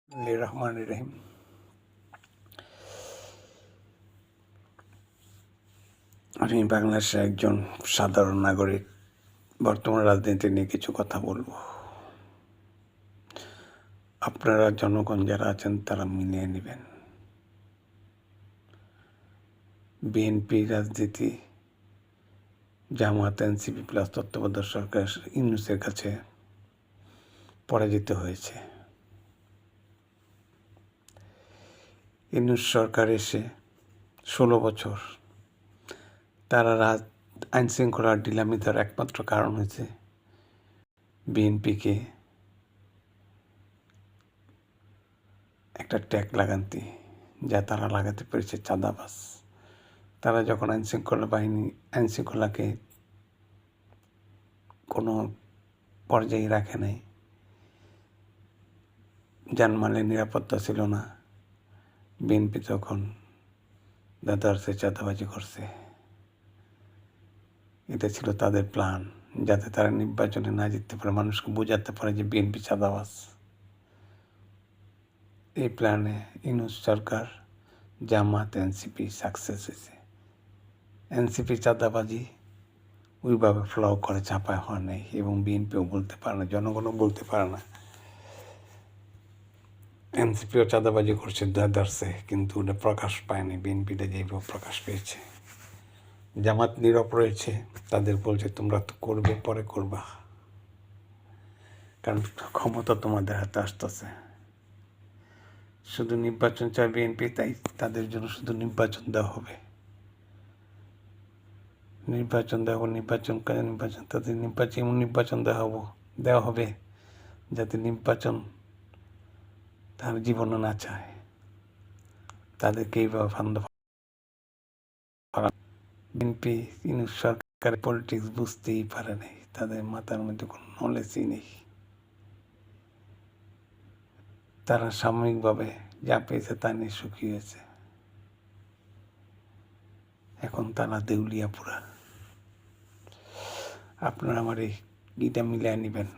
রহমান রহিম। আমি বাংলাদেশের একজন সাধারণ নাগরিক। বর্তমান রাজনীতি নিয়ে কিছু কথা বলবো। আপনারা জনগণ যারা আছেন তারা মিলিয়ে নেবেন। বিএনপি রাজনীতি, জামাত, এনসিপি প্লাস তত্ত্বাবধায়ক সরকার ইউনূসের কাছে পরাজিত হয়েছে। ইউনূস সরকার এসে 16 বছর তারা আইন শৃঙ্খলা ঢিলামি দেওয়ার একমাত্র কারণ হয়েছে বিএনপিকে একটা ট্যাগ লাগান্তি, যা তারা লাগাতে পেরেছে চাঁদাবাজ। তারা যখন আইনশৃঙ্খলাকে কোনো পর্যায়ে রাখে নাই, জানমালের নিরাপত্তা ছিল না, বিএনপি তখন দাদারসে চাঁদাবাজি করছে। এটা ছিল তাদের প্ল্যান, যাতে তারা নির্বাচনে না জিততে পারে, মানুষকে বোঝাতে পারে যে বিএনপি চাঁদাবাজ। এই প্ল্যানে ইউনূস সরকার, জামাত, এনসিপি সাকসেস হয়েছে। এনসিপি চাঁদাবাজি ওইভাবে ফ্লো করে চাপায় হওয়া নেই, এবং বিএনপিও বলতে পারে না, জনগণও বলতে পারে না। এনসিপিও চাঁদাবাজি করছে দাদারসে, কিন্তু ওটা প্রকাশ পায়নি। বিএনপিটা যেভাবে প্রকাশ পেয়েছে। জামাত নীরব রয়েছে, তাদের বলছে তোমরা তো করবে, পরে করবা, কারণ ক্ষমতা তোমাদের হাতে আসতেছে। শুধু নির্বাচন চায় বিএনপি, তাই তাদের জন্য শুধু নির্বাচন দেওয়া হবে, তাদের নির্বাচন দেওয়া হবে যাতে নির্বাচন তার জীবনে না চায়। তাদেরকে এইভাবে বিএনপি ইউনূস সরকারের পলিটিক্স বুঝতেই পারে নাই, তাদের মাথার মধ্যে কোনো নলেজই নেই। তারা সাময়িকভাবে যা পেয়েছে তা নিয়ে সুখী হয়েছে। এখন তারা দেউলিয়া পুরা। আপনারা আমার এই গীতা মিলিয়ে নেবেন।